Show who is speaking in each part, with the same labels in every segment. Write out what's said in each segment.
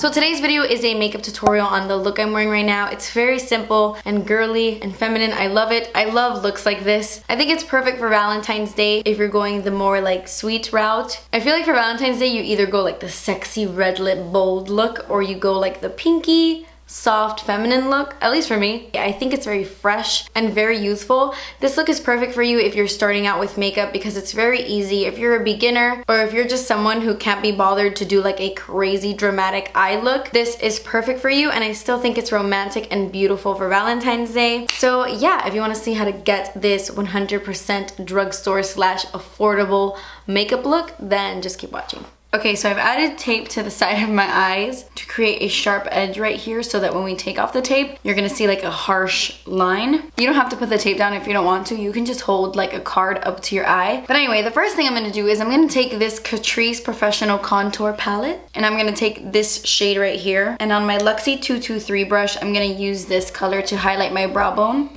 Speaker 1: So today's video is a makeup tutorial on the look I'm wearing right now. It's very simple and girly and feminine. I love it. I love looks like this. I think it's perfect for Valentine's Day if you're going the more like sweet route. I feel like for Valentine's Day you either go like the sexy red lip bold look or you go like the pinky soft feminine look, at least for me. I think it's very fresh and very youthful. This look is perfect for you if you're starting out with makeup because it's very easy. If you're a beginner or if you're just someone who can't be bothered to do like a crazy dramatic eye look, this is perfect for you, and I still think it's romantic and beautiful for Valentine's Day. So yeah, if you want to see how to get this 100% drugstore slash affordable makeup look, then just keep watching. Okay, so I've added tape to the side of my eyes to create a sharp edge right here so that when we take off the tape, you're gonna see like a harsh line. You don't have to put the tape down if you don't want to. You can just hold like a card up to your eye. But anyway, the first thing I'm gonna do is I'm gonna take this Catrice Professional Contour Palette and I'm gonna take this shade right here. And on my Luxie 223 brush, I'm gonna use this color to highlight my brow bone.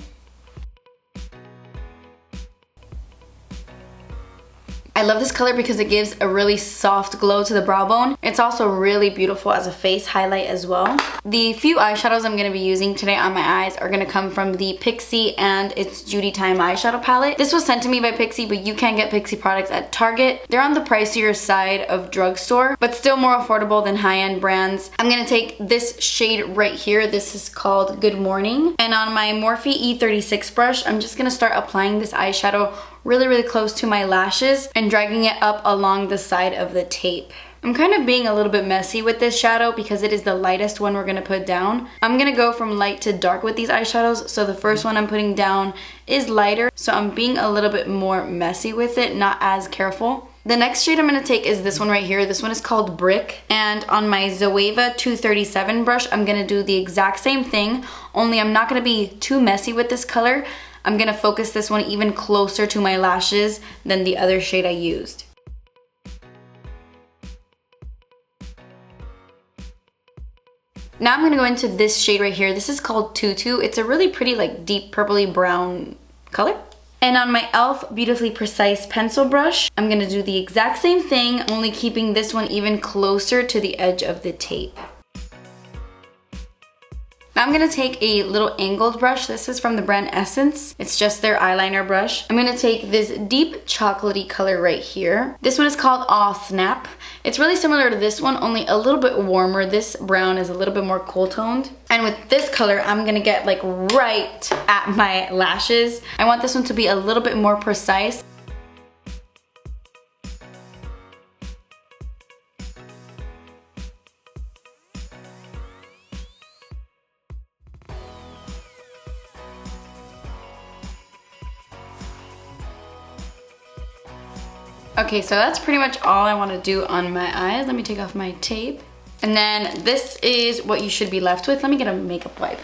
Speaker 1: I love this color because it gives a really soft glow to the brow bone. It's also really beautiful as a face highlight as well. The few eyeshadows I'm going to be using today on my eyes are going to come from the Pixi and its Judy Time eyeshadow palette. This was sent to me by Pixi, but you can get Pixi products at Target. They're on the pricier side of drugstore, but still more affordable than high-end brands. I'm going to take this shade right here. This is called Good Morning. And on my Morphe E36 brush, I'm just going to start applying this eyeshadow really close to my lashes and dragging it up along the side of the tape. I'm kind of being a little bit messy with this shadow because it is the lightest one we're going to put down. I'm going to go from light to dark with these eyeshadows, so the first one I'm putting down is lighter, so I'm being a little bit more messy with it, not as careful. The next shade I'm going to take is this one right here. This one is called Brick, and on my Zoeva 237 brush I'm going to do the exact same thing, only I'm not going to be too messy with this color. I'm going to focus this one even closer to my lashes than the other shade I used. Now I'm going to go into this shade right here. This is called Tutu. It's a really pretty like deep purpley brown color. And on my e.l.f. Beautifully Precise pencil brush, I'm going to do the exact same thing, only keeping this one even closer to the edge of the tape. Now I'm going to take a little angled brush. This is from the brand Essence. It's just their eyeliner brush. I'm going to take this deep chocolatey color right here. This one is called Aw Snap. It's really similar to this one, only a little bit warmer. This brown is a little bit more cool toned. And with this color, I'm going to get like right at my lashes. I want this one to be a little bit more precise. Okay, so that's pretty much all I want to do on my eyes. Let me take off my tape. And then this is what you should be left with. Let me get a makeup wipe.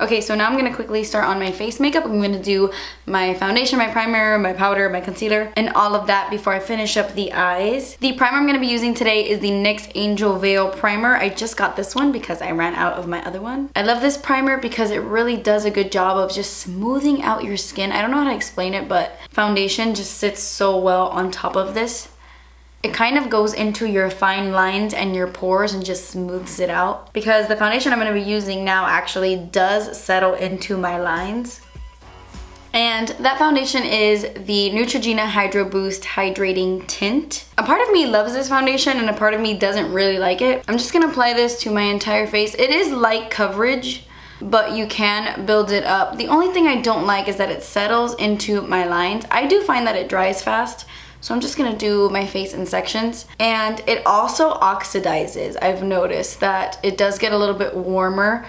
Speaker 1: Okay, so now I'm going to quickly start on my face makeup. I'm going to do my foundation, my primer, my powder, my concealer, and all of that before I finish up the eyes. The primer I'm going to be using today is the NYX Angel Veil Primer. I just got this one because I ran out of my other one. I love this primer because it really does a good job of just smoothing out your skin. I don't know how to explain it, but foundation just sits so well on top of this. It kind of goes into your fine lines and your pores and just smooths it out, because the foundation I'm going to be using now actually does settle into my lines. And that foundation is the Neutrogena Hydroboost Hydrating Tint. A part of me loves this foundation and a part of me doesn't really like it. I'm just going to apply this to my entire face. It is light coverage, but you can build it up. The only thing I don't like is that it settles into my lines. I do find that it dries fast. So I'm just gonna do my face in sections. And it also oxidizes. I've noticed that it does get a little bit warmer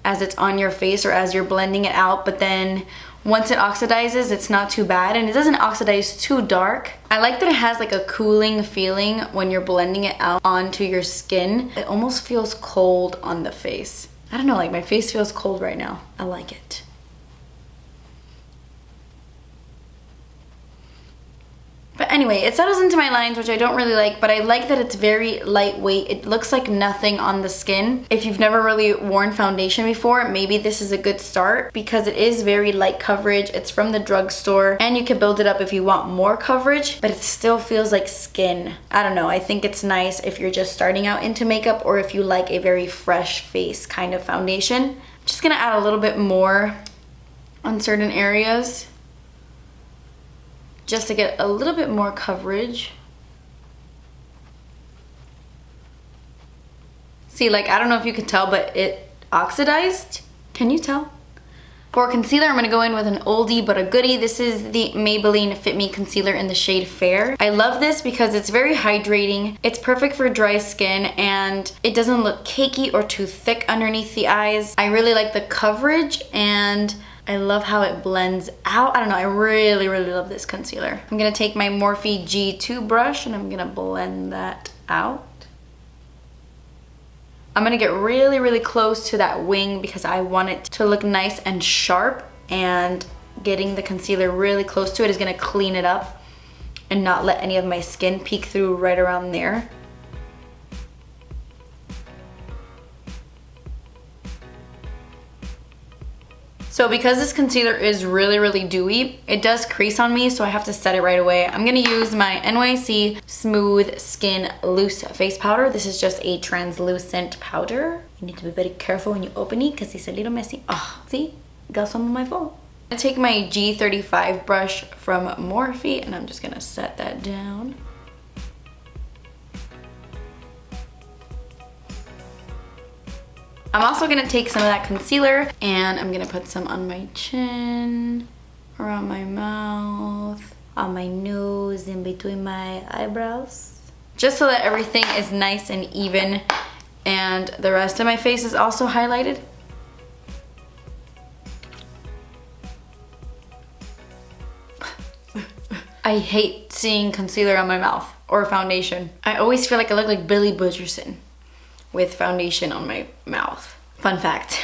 Speaker 1: as it's on your face or as you're blending it out, but then once it oxidizes, it's not too bad, and it doesn't oxidize too dark. I like that it has like a cooling feeling when you're blending it out onto your skin. It almost feels cold on the face. I don't know, like my face feels cold right now. I like it. But Anyway, it settles into my lines, which I don't really like, but I like that it's very lightweight. It looks like nothing on the skin. If you've never really worn foundation before, maybe this is a good start because it is very light coverage. It's from the drugstore and you can build it up if you want more coverage, but it still feels like skin. I don't know, I think it's nice if you're just starting out into makeup or if you like a very fresh face kind of foundation. I'm just gonna add a little bit more on certain areas just to get a little bit more coverage. See, like, I don't know if you can tell, but it oxidized. Can you tell? For concealer, I'm gonna go in with an oldie but a goodie. This is the Maybelline Fit Me Concealer in the shade Fair. I love this because it's very hydrating. It's perfect for dry skin and it doesn't look cakey or too thick underneath the eyes. I really like the coverage and I love how it blends out. I don't know, I really, really love this concealer. I'm gonna take my Morphe G2 brush and I'm gonna blend that out. I'm gonna get really, really close to that wing because I want it to look nice and sharp, and getting the concealer really close to it is gonna clean it up and not let any of my skin peek through right around there. So because this concealer is really, really dewy, it does crease on me, so I have to set it right away. I'm gonna use my NYC Smooth Skin Loose Face Powder. This is just a translucent powder. You need to be very careful when you open it because it's a little messy. Oh, see? Got some on my phone. I'm gonna take my G35 brush from Morphe and I'm just gonna set that down. I'm also gonna take some of that concealer and I'm gonna put some on my chin, around my mouth, on my nose, in between my eyebrows. Just so that everything is nice and even and the rest of my face is also highlighted. I hate seeing concealer on my mouth or foundation. I always feel like I look like Billy Butcherson with foundation on my mouth. Fun fact.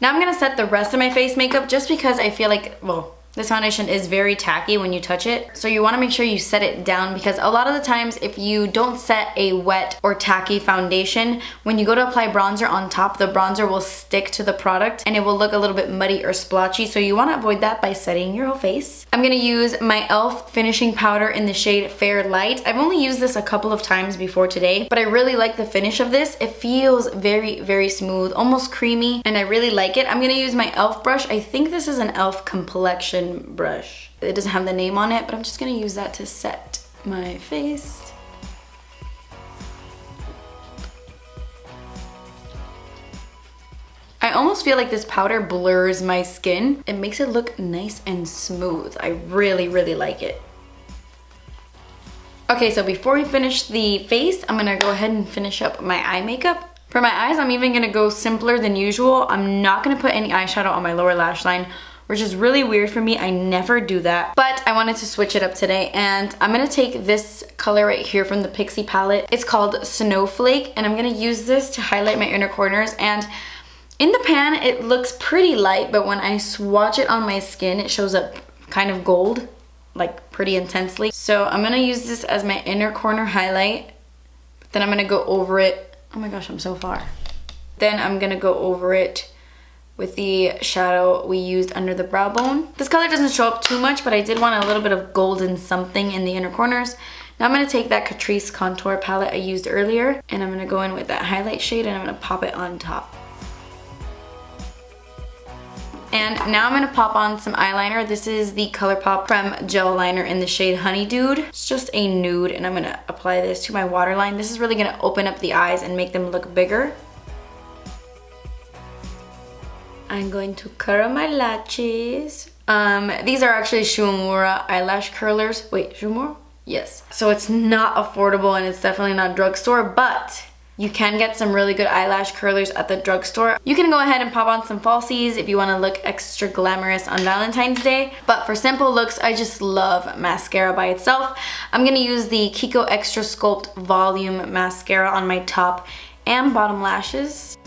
Speaker 1: Now I'm gonna set the rest of my face makeup just because I feel like, well, this foundation is very tacky when you touch it. So you wanna make sure you set it down because a lot of the times if you don't set a wet or tacky foundation, when you go to apply bronzer on top, the bronzer will stick to the product and it will look a little bit muddy or splotchy. So you wanna avoid that by setting your whole face. I'm gonna use my e.l.f. finishing powder in the shade Fair Light. I've only used this a couple of times before today, but I really like the finish of this. It feels very, very smooth, almost creamy, and I really like it. I'm gonna use my e.l.f. brush. I think this is an e.l.f. complexion brush. It doesn't have the name on it, but I'm just gonna use that to set my face. I almost feel like this powder blurs my skin. It makes it look nice and smooth. I really, really like it. Okay, so before we finish the face, I'm gonna go ahead and finish up my eye makeup. For my eyes, I'm even gonna go simpler than usual. I'm not gonna put any eyeshadow on my lower lash line, which is really weird for me. I never do that, but I wanted to switch it up today, and I'm gonna take this color right here from the Pixi palette. It's called Snowflake, and I'm gonna use this to highlight my inner corners. And in the pan, it looks pretty light, but when I swatch it on my skin, it shows up kind of gold, like pretty intensely. So I'm gonna use this as my inner corner highlight. Then I'm gonna go over it. Oh my gosh, I'm so far. Then I'm gonna go over it with the shadow we used under the brow bone. This color doesn't show up too much, but I did want a little bit of golden something in the inner corners. Now I'm gonna take that Catrice contour palette I used earlier, and I'm gonna go in with that highlight shade and I'm gonna pop it on top. And now I'm gonna pop on some eyeliner. This is the Colourpop Creme Gel Liner in the shade Honey Dude. It's just a nude, and I'm gonna apply this to my waterline. This is really gonna open up the eyes and make them look bigger. I'm going to curl my lashes. These are actually Shumura eyelash curlers. Wait, Shumura? Yes. So it's not affordable and it's definitely not drugstore, but you can get some really good eyelash curlers at the drugstore. You can go ahead and pop on some falsies if you want to look extra glamorous on Valentine's Day. But for simple looks, I just love mascara by itself. I'm going to use the Kiko Extra Sculpt Volume Mascara on my top and bottom lashes.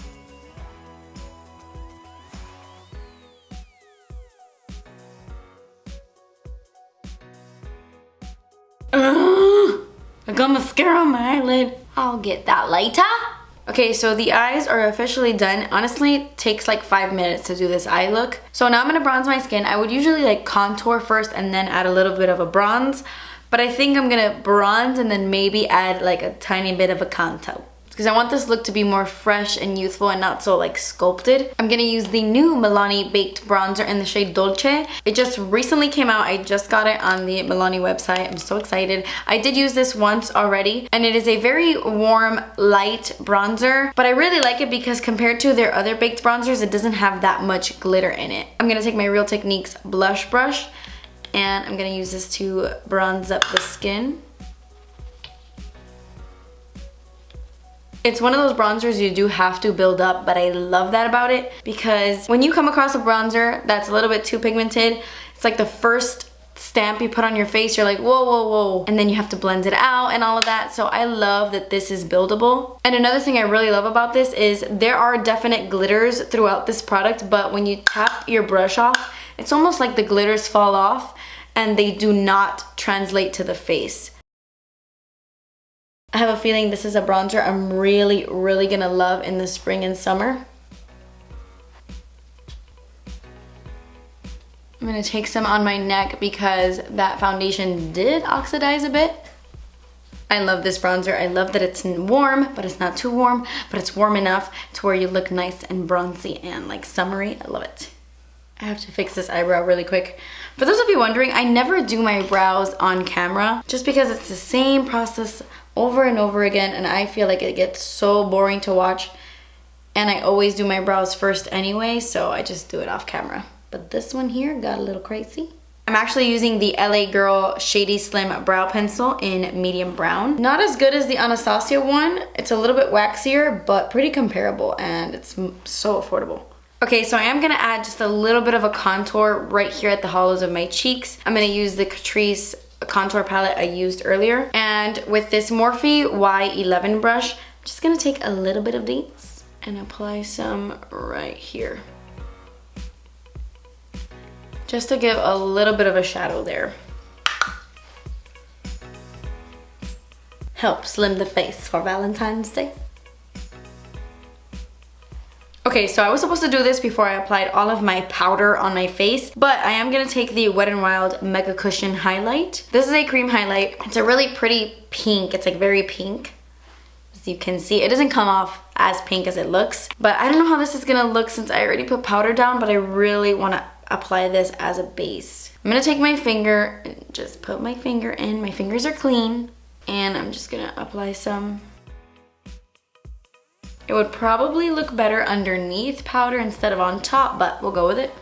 Speaker 1: I got mascara on my eyelid. I'll get that later. Okay, so the eyes are officially done. Honestly, it takes like 5 minutes to do this eye look. So now I'm gonna bronze my skin. I would usually like contour first and then add a little bit of a bronze. But I think I'm gonna bronze and then maybe add like a tiny bit of a contour, because I want this look to be more fresh and youthful and not so like sculpted. I'm gonna use the new Milani Baked Bronzer in the shade Dolce. It just recently came out. I just got it on the Milani website. I'm so excited. I did use this once already, and it is a very warm, light bronzer, but I really like it because compared to their other baked bronzers, it doesn't have that much glitter in it. I'm gonna take my Real Techniques blush brush, and I'm gonna use this to bronze up the skin. It's one of those bronzers you do have to build up, but I love that about it, because when you come across a bronzer that's a little bit too pigmented, it's like the first stamp you put on your face, you're like, whoa, whoa, whoa, and then you have to blend it out and all of that. So I love that this is buildable. And another thing I really love about this is there are definite glitters throughout this product, but when you tap your brush off, it's almost like the glitters fall off and they do not translate to the face. I have a feeling this is a bronzer I'm really, really gonna love in the spring and summer. I'm gonna take some on my neck because that foundation did oxidize a bit. I love this bronzer. I love that it's warm, but it's not too warm, but it's warm enough to where you look nice and bronzy and like summery. I love it. I have to fix this eyebrow really quick. For those of you wondering, I never do my brows on camera just because it's the same process over and over again, and I feel like it gets so boring to watch, and I always do my brows first anyway, so I just do it off camera. But this one here got a little crazy. I'm actually using the LA Girl Shady Slim Brow Pencil in medium brown. Not as good as the Anastasia one. It's a little bit waxier, but pretty comparable, and it's so affordable. Okay, so I am gonna add just a little bit of a contour right here at the hollows of my cheeks. I'm gonna use the Catrice contour palette I used earlier, and with this Morphe Y11 brush, I'm just gonna take a little bit of these and apply some right here, just to give a little bit of a shadow there. Help slim the face for Valentine's Day. Okay, so I was supposed to do this before I applied all of my powder on my face, but I am gonna take the Wet n Wild Mega Cushion Highlight. This is a cream highlight. It's a really pretty pink. It's like very pink. As you can see, it doesn't come off as pink as it looks, but I don't know how this is gonna look since I already put powder down, but I really wanna apply this as a base. I'm gonna take my finger and just put my finger in. My fingers are clean, and I'm just gonna apply some. It would probably look better underneath powder instead of on top, but we'll go with it.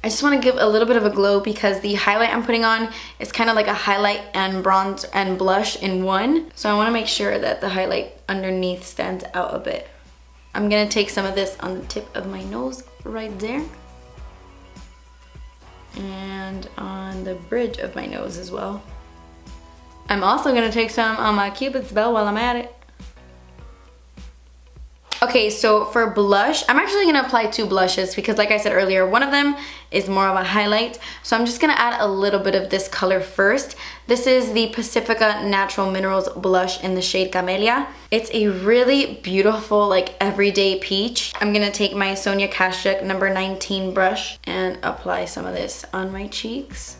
Speaker 1: I just want to give a little bit of a glow because the highlight I'm putting on is kind of like a highlight and bronze and blush in one. So I want to make sure that the highlight underneath stands out a bit. I'm going to take some of this on the tip of my nose right there. And on the bridge of my nose as well. I'm also gonna take some on my Cupid's bow while I'm at it. Okay, so for blush, I'm actually gonna apply 2 blushes because like I said earlier, one of them is more of a highlight. So I'm just gonna add a little bit of this color first. This is the Pacifica Natural Minerals blush in the shade Camelia. It's a really beautiful, like everyday peach. I'm gonna take my Sonia Kashuk number 19 brush and apply some of this on my cheeks.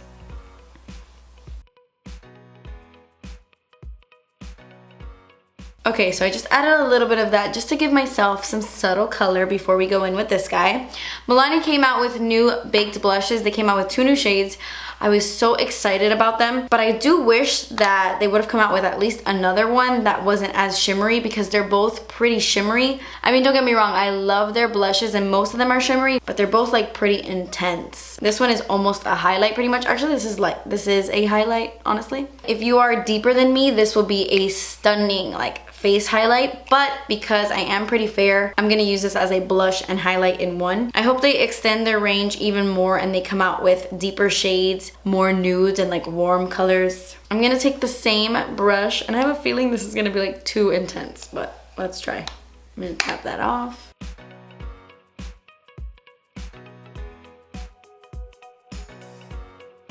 Speaker 1: Okay, so I just added a little bit of that just to give myself some subtle color before we go in with this guy. Milani came out with new baked blushes. They came out with 2 new shades. I was so excited about them, but I do wish that they would have come out with at least another one that wasn't as shimmery because they're both pretty shimmery. I mean, don't get me wrong, I love their blushes and most of them are shimmery, but they're both like pretty intense. This one is almost a highlight pretty much. Actually, this is a highlight, honestly. If you are deeper than me, this will be a stunning like face highlight, but because I am pretty fair, I'm gonna use this as a blush and highlight in one. I hope they extend their range even more and they come out with deeper shades, more nudes and like warm colors. I'm gonna take the same brush and I have a feeling this is gonna be like too intense, but let's try. I'm gonna tap that off.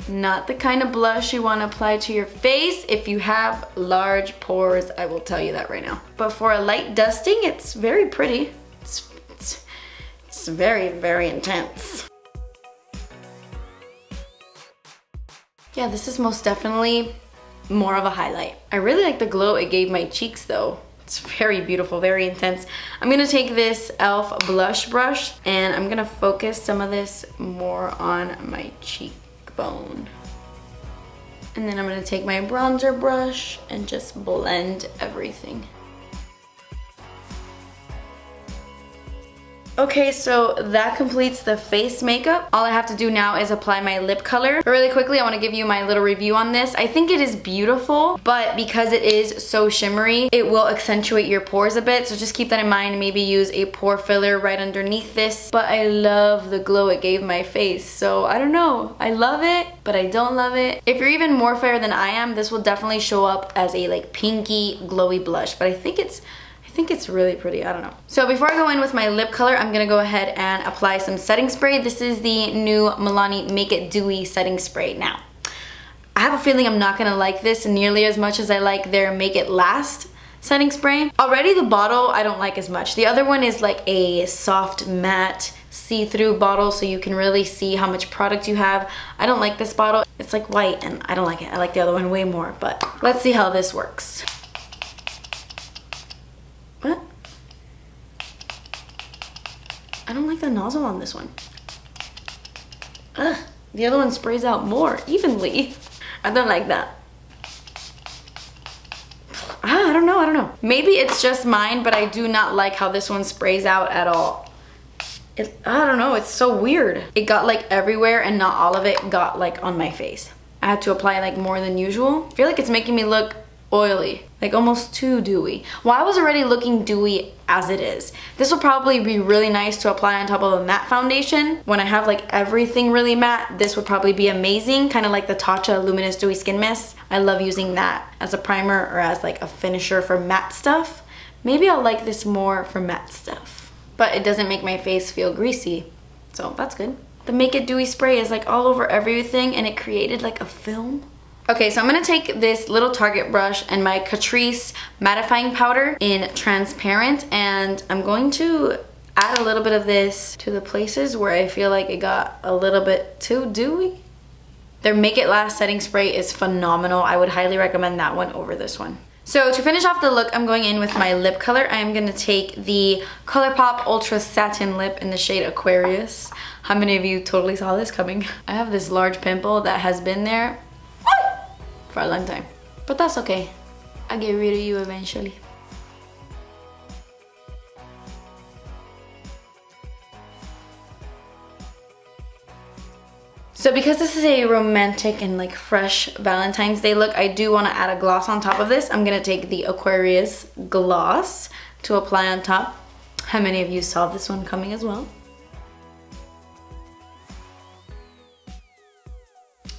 Speaker 1: Not the kind of blush you want to apply to your face if you have large pores, I will tell you that right now. But for a light dusting, it's very pretty. It's very, very intense. Yeah, this is most definitely more of a highlight. I really like the glow it gave my cheeks though. It's very beautiful, very intense. I'm gonna take this e.l.f. blush brush and I'm gonna focus some of this more on my cheekbone. And then I'm gonna take my bronzer brush and just blend everything. Okay, so that completes the face makeup. All I have to do now is apply my lip color. But really quickly, I want to give you my little review on this. I think it is beautiful, but because it is so shimmery, it will accentuate your pores a bit. So just keep that in mind. Maybe use a pore filler right underneath this. But I love the glow it gave my face. So I don't know. I love it, but I don't love it. If you're even more fair than I am, this will definitely show up as a like pinky glowy blush. But I think it's really pretty, I don't know. So before I go in with my lip color, I'm gonna go ahead and apply some setting spray. This is the new Milani Make It Dewy setting spray. Now, I have a feeling I'm not gonna like this nearly as much as I like their Make It Last setting spray. Already the bottle I don't like as much. The other one is like a soft matte see-through bottle so you can really see how much product you have. I don't like this bottle. It's like white and I don't like it. I like the other one way more, but let's see how this works. What? I don't like the nozzle on this one. Ugh, the other one sprays out more evenly. I don't like that. I don't know. Maybe it's just mine, but I do not like how this one sprays out at all. I don't know, it's so weird. It got like everywhere and not all of it got like on my face. I had to apply like more than usual. I feel like it's making me look oily, like almost too dewy. Well, I was already looking dewy as it is. This will probably be really nice to apply on top of a matte foundation. When I have like everything really matte, this would probably be amazing, kind of like the Tatcha Luminous Dewy Skin Mist. I love using that as a primer or as like a finisher for matte stuff. Maybe I'll like this more for matte stuff. But it doesn't make my face feel greasy, so that's good. The Make It Dewy spray is like all over everything and it created like a film. Okay, so I'm gonna take this little Target brush and my Catrice mattifying powder in transparent, and I'm going to add a little bit of this to the places where I feel like it got a little bit too dewy. Their Make It Last setting spray is phenomenal. I would highly recommend that one over this one. So to finish off the look, I'm going in with my lip color. I'm gonna take the Colourpop Ultra Satin Lip in the shade Aquarius. How many of you totally saw this coming? I have this large pimple that has been there for a long time, but that's okay. I'll get rid of you eventually. So because this is a romantic and like fresh Valentine's Day look, I do want to add a gloss on top of this. I'm gonna take the Aquarius gloss to apply on top. How many of you saw this one coming as well?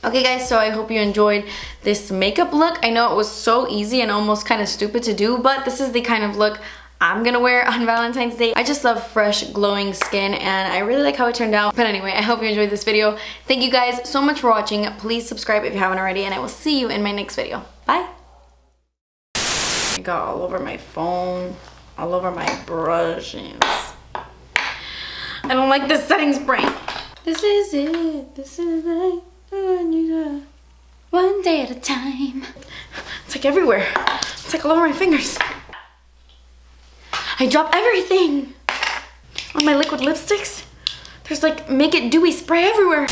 Speaker 1: Okay guys, so I hope you enjoyed this makeup look. I know it was so easy and almost kind of stupid to do, but this is the kind of look I'm gonna wear on Valentine's Day. I just love fresh, glowing skin and I really like how it turned out. But anyway, I hope you enjoyed this video. Thank you guys so much for watching. Please subscribe if you haven't already and I will see you in my next video. Bye! I got all over my phone, all over my brushes. I don't like this setting spray. This is it, this is it. One day at a time. It's like everywhere. It's like all over my fingers. I drop everything on my liquid lipsticks. There's like Make It Dewy spray everywhere.